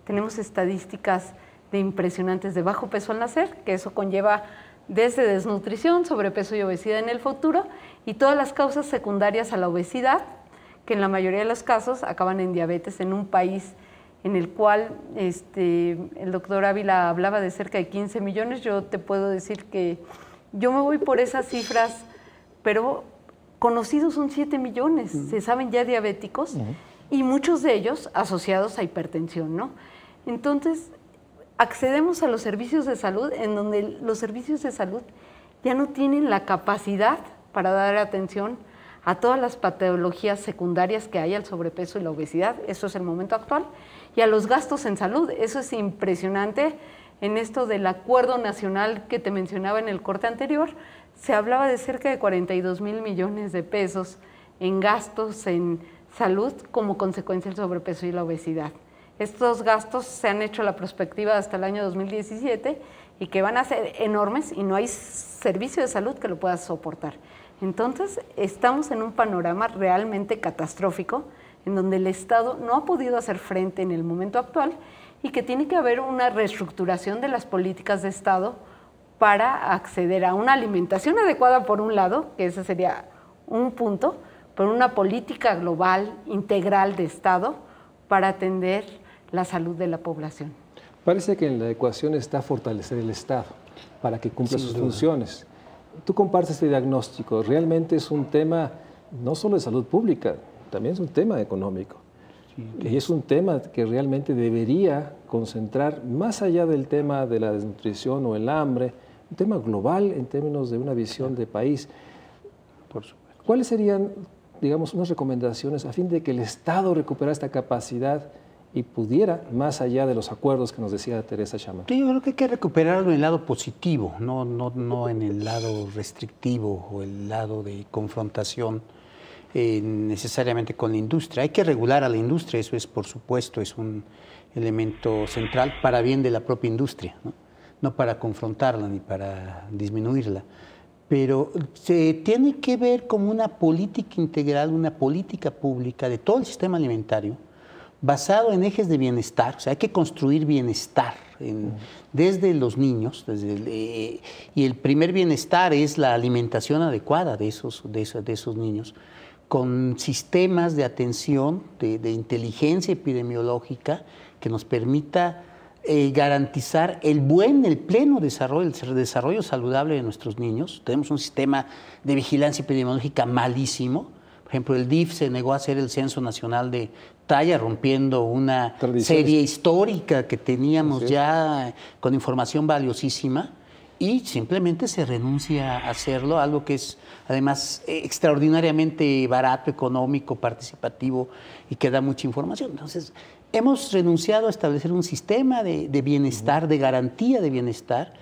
Tenemos estadísticas de impresionantes de bajo peso al nacer, que eso conlleva desde desnutrición, sobrepeso y obesidad en el futuro, y todas las causas secundarias a la obesidad, que en la mayoría de los casos acaban en diabetes, en un país en el cual el doctor Ávila hablaba de cerca de 15 millones, yo te puedo decir que yo me voy por esas cifras, pero conocidos son 7 millones, se saben ya diabéticos, y muchos de ellos asociados a hipertensión, ¿no? Entonces, accedemos a los servicios de salud en donde los servicios de salud ya no tienen la capacidad para dar atención a todas las patologías secundarias que hay al sobrepeso y la obesidad, eso es el momento actual, y a los gastos en salud. Eso es impresionante. En esto del acuerdo nacional que te mencionaba en el corte anterior, se hablaba de cerca de 42,000 millones de pesos en gastos en salud como consecuencia del sobrepeso y la obesidad. Estos gastos se han hecho la prospectiva hasta el año 2017 y que van a ser enormes y no hay servicio de salud que lo pueda soportar. Entonces, estamos en un panorama realmente catastrófico en donde el Estado no ha podido hacer frente en el momento actual y que tiene que haber una reestructuración de las políticas de Estado para acceder a una alimentación adecuada por un lado, que ese sería un punto, pero una política global, integral de Estado para atender la salud de la población. Parece que en la ecuación está fortalecer el Estado para que cumpla sus funciones. Tú compartes este diagnóstico, realmente es un tema no solo de salud pública, también es un tema económico. Y es un tema que realmente debería concentrar, más allá del tema de la desnutrición o el hambre, un tema global en términos de una visión de país. Por supuesto. ¿Cuáles serían, digamos, unas recomendaciones a fin de que el Estado recuperara esta capacidad y pudiera, más allá de los acuerdos que nos decía Teresa Chamán? Yo creo que hay que recuperarlo en el lado positivo, no en el lado restrictivo o el lado de confrontación necesariamente con la industria. Hay que regular a la industria, eso es, por supuesto, es un elemento central para bien de la propia industria, no para confrontarla ni para disminuirla. Pero se tiene que ver como una política integral, una política pública de todo el sistema alimentario, basado en ejes de bienestar. O sea, hay que construir bienestar desde los niños, y el primer bienestar es la alimentación adecuada de esos niños, con sistemas de atención, de inteligencia epidemiológica que nos permita garantizar el pleno desarrollo, el desarrollo saludable de nuestros niños. Tenemos un sistema de vigilancia epidemiológica malísimo. Por ejemplo, el DIF se negó a hacer el Censo Nacional de Talla, rompiendo una serie histórica que teníamos ya con información valiosísima, y simplemente se renuncia a hacerlo, algo que es además extraordinariamente barato, económico, participativo y que da mucha información. Entonces, hemos renunciado a establecer un sistema de bienestar, de garantía de bienestar,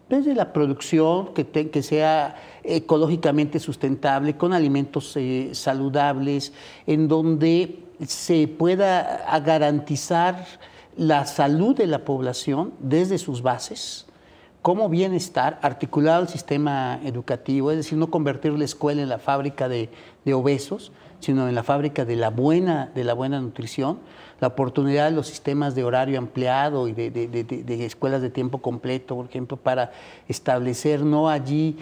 desde la producción, que sea ecológicamente sustentable, con alimentos saludables, en donde se pueda garantizar la salud de la población desde sus bases, como bienestar, articulado al sistema educativo, es decir, no convertir la escuela en la fábrica de obesos, sino en la fábrica de la buena nutrición, la oportunidad de los sistemas de horario ampliado y de escuelas de tiempo completo, por ejemplo, para establecer no allí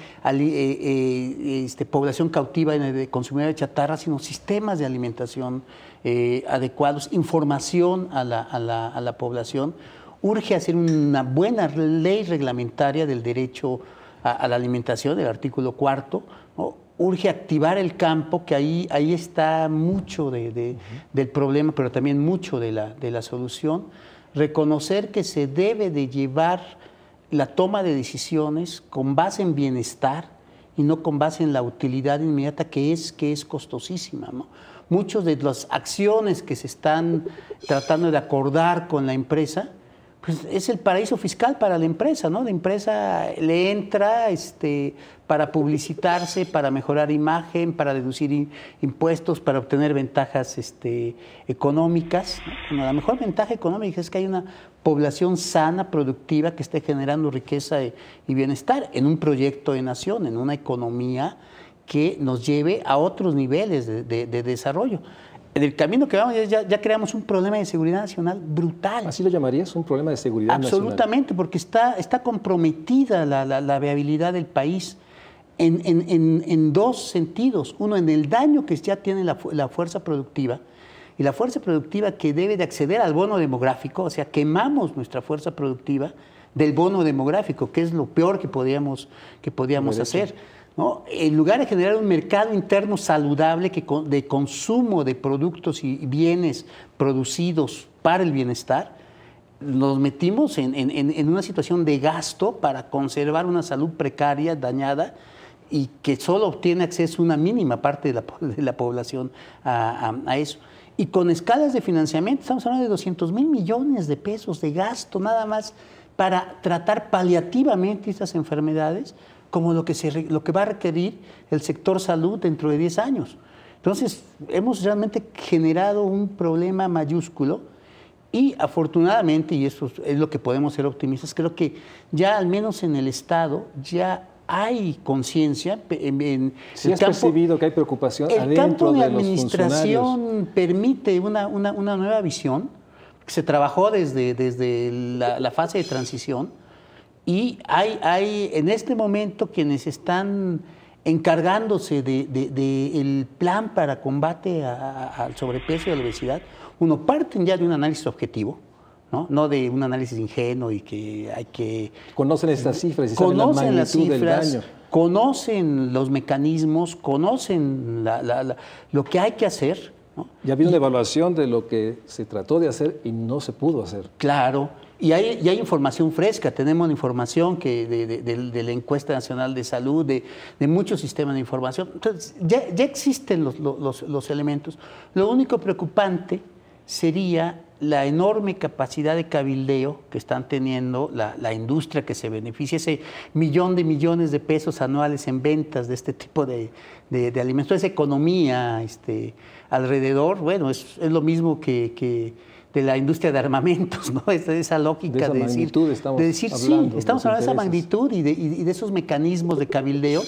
población cautiva de consumidores de chatarra, sino sistemas de alimentación adecuados, información a la población. Urge hacer una buena ley reglamentaria del derecho a la alimentación, el artículo 4, ¿no? Urge activar el campo, que ahí está mucho del problema, pero también mucho de la solución. Reconocer que se debe de llevar la toma de decisiones con base en bienestar y no con base en la utilidad inmediata, que es costosísima, ¿no? Muchas de las acciones que se están tratando de acordar con la empresa, pues es el paraíso fiscal para la empresa, ¿no? La empresa le entra para publicitarse, para mejorar imagen, para reducir impuestos, para obtener ventajas económicas. Bueno, la mejor ventaja económica es que hay una población sana, productiva, que esté generando riqueza y bienestar en un proyecto de nación, en una economía que nos lleve a otros niveles de desarrollo. En el camino que vamos ya creamos un problema de seguridad nacional brutal. ¿Así lo llamarías? ¿Un problema de seguridad nacional? Absolutamente, porque está comprometida la viabilidad del país en dos sentidos. Uno, en el daño que ya tiene la fuerza productiva, y la fuerza productiva que debe de acceder al bono demográfico, o sea, quemamos nuestra fuerza productiva del bono demográfico, que es lo peor que podíamos hacer, ¿no? En lugar de generar un mercado interno saludable de consumo de productos y bienes producidos para el bienestar, nos metimos en una situación de gasto para conservar una salud precaria, dañada, y que solo obtiene acceso una mínima parte de la población a eso. Y con escalas de financiamiento, estamos hablando de 200,000 millones de pesos de gasto nada más para tratar paliativamente estas enfermedades, como lo que va a requerir el sector salud dentro de 10 años. Entonces, hemos realmente generado un problema mayúsculo y afortunadamente, y eso es lo que podemos ser optimistas, creo que ya al menos en el Estado ya hay conciencia. ¿Sí has percibido que hay preocupación adentro de los funcionarios? El campo de administración permite una nueva visión, que se trabajó desde la fase de transición. Y hay en este momento quienes están encargándose del plan para combate al sobrepeso y a la obesidad. Uno, parten ya de un análisis objetivo, no de un análisis ingenuo y que hay que... Conocen estas cifras y saben la magnitud del daño. Conocen los mecanismos, conocen lo que hay que hacer, ¿no? Ya ha habido una evaluación de lo que se trató de hacer y no se pudo hacer. Claro. Y hay información fresca, tenemos información de la Encuesta Nacional de Salud, de muchos sistemas de información. Entonces, ya existen los elementos. Lo único preocupante sería la enorme capacidad de cabildeo que están teniendo la industria que se beneficia, ese millón de millones de pesos anuales en ventas de este tipo de alimentos, esa economía alrededor. Bueno, es lo mismo que de la industria de armamentos, ¿no? Esa lógica de decir sí, estamos hablando de esa magnitud y de esos mecanismos de cabildeo,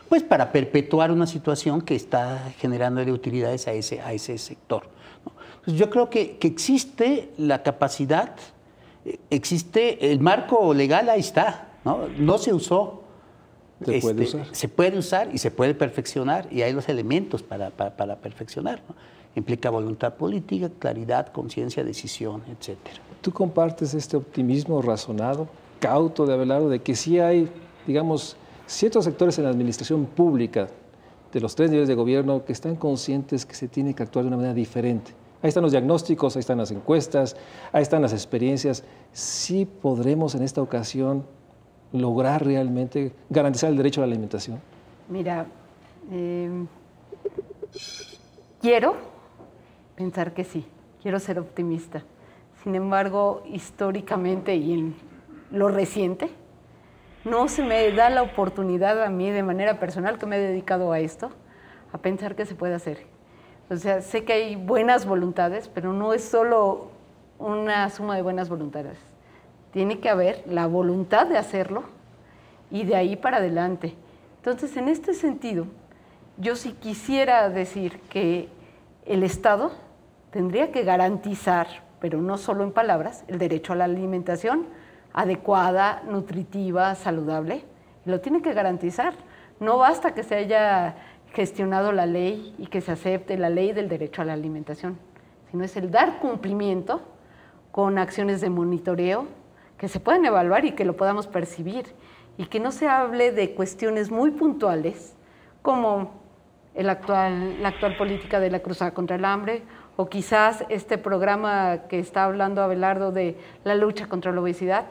pues para perpetuar una situación que está generando utilidades a ese sector, ¿no? Pues yo creo que existe la capacidad, existe el marco legal, ahí está, no se usó. Se puede usar y se puede perfeccionar, y hay los elementos para perfeccionar, ¿no? Implica voluntad política, claridad, conciencia, decisión, etcétera. ¿Tú compartes este optimismo razonado, cauto de Abelardo, de que sí hay, digamos, ciertos sectores en la administración pública de los 3 niveles de gobierno que están conscientes que se tiene que actuar de una manera diferente? Ahí están los diagnósticos, ahí están las encuestas, ahí están las experiencias. ¿Sí podremos en esta ocasión lograr realmente garantizar el derecho a la alimentación? Mira, quiero pensar que sí, quiero ser optimista. Sin embargo, históricamente y en lo reciente, no se me da la oportunidad a mí de manera personal, que me he dedicado a esto, a pensar que se puede hacer. O sea, sé que hay buenas voluntades, pero no es solo una suma de buenas voluntades. Tiene que haber la voluntad de hacerlo y de ahí para adelante. Entonces, en este sentido, yo sí quisiera decir que el Estado tendría que garantizar, pero no solo en palabras, el derecho a la alimentación adecuada, nutritiva, saludable. Lo tiene que garantizar. No basta que se haya gestionado la ley y que se acepte la ley del derecho a la alimentación, sino es el dar cumplimiento con acciones de monitoreo que se puedan evaluar y que lo podamos percibir, y que no se hable de cuestiones muy puntuales como la actual política de la Cruzada contra el Hambre, o quizás este programa que está hablando Abelardo de la lucha contra la obesidad.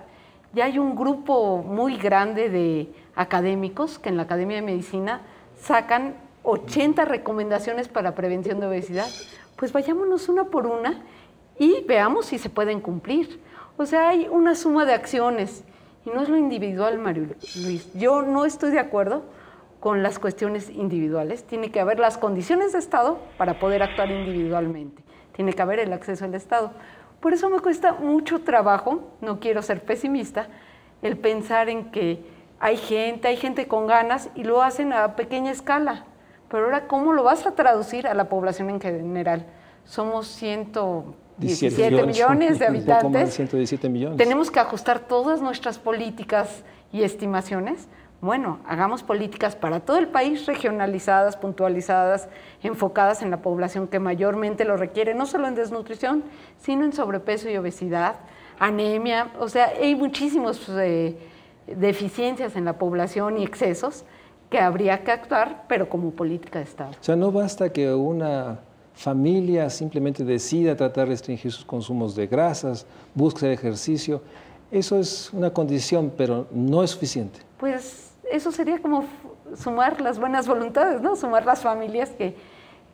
Ya hay un grupo muy grande de académicos que en la Academia de Medicina sacan 80 recomendaciones para prevención de obesidad. Pues vayámonos una por una y veamos si se pueden cumplir. O sea, hay una suma de acciones y no es lo individual, Mario Luis. Yo no estoy de acuerdo con las cuestiones individuales. Tiene que haber las condiciones de Estado para poder actuar individualmente. Tiene que haber el acceso al Estado. Por eso me cuesta mucho trabajo, no quiero ser pesimista, el pensar en que hay gente con ganas y lo hacen a pequeña escala. Pero ahora, ¿cómo lo vas a traducir a la población en general? Somos 117 millones de habitantes. Un poco más, 117 millones. Tenemos que ajustar todas nuestras políticas y estimaciones. Bueno, hagamos políticas para todo el país, regionalizadas, puntualizadas, enfocadas en la población que mayormente lo requiere, no solo en desnutrición, sino en sobrepeso y obesidad, anemia. O sea, hay muchísimas deficiencias en la población y excesos que habría que actuar, pero como política de Estado. O sea, no basta que una familia simplemente decida tratar de restringir sus consumos de grasas, busque ejercicio. Eso es una condición, pero no es suficiente. Pues eso sería como sumar las buenas voluntades, ¿no? Sumar las familias que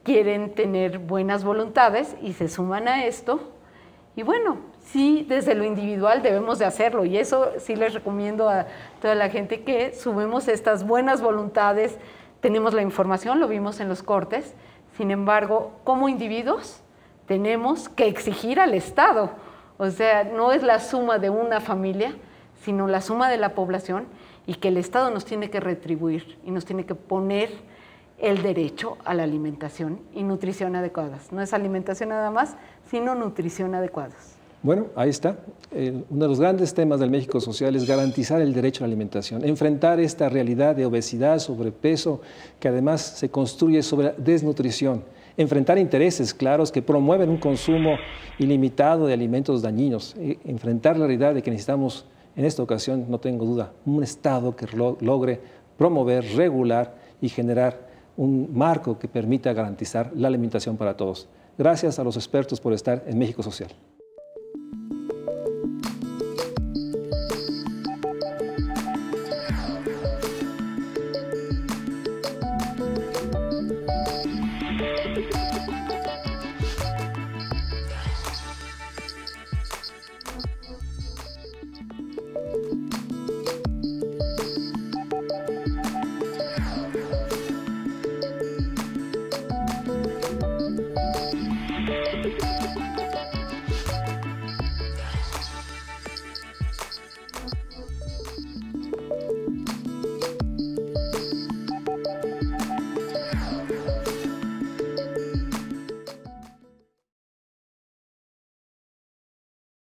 quieren tener buenas voluntades y se suman a esto. Y bueno, sí, desde lo individual debemos de hacerlo, y eso sí les recomiendo a toda la gente que sumemos estas buenas voluntades. Tenemos la información, lo vimos en los cortes. Sin embargo, como individuos tenemos que exigir al Estado. O sea, no es la suma de una familia, sino la suma de la población, y que el Estado nos tiene que retribuir y nos tiene que poner el derecho a la alimentación y nutrición adecuadas. No es alimentación nada más, sino nutrición adecuadas. Bueno, ahí está. Uno de los grandes temas del México social es garantizar el derecho a la alimentación, enfrentar esta realidad de obesidad, sobrepeso, que además se construye sobre la desnutrición, enfrentar intereses claros que promueven un consumo ilimitado de alimentos dañinos, enfrentar la realidad de que necesitamos, en esta ocasión, no tengo duda, un Estado que logre promover, regular y generar un marco que permita garantizar la alimentación para todos. Gracias a los expertos por estar en México Social.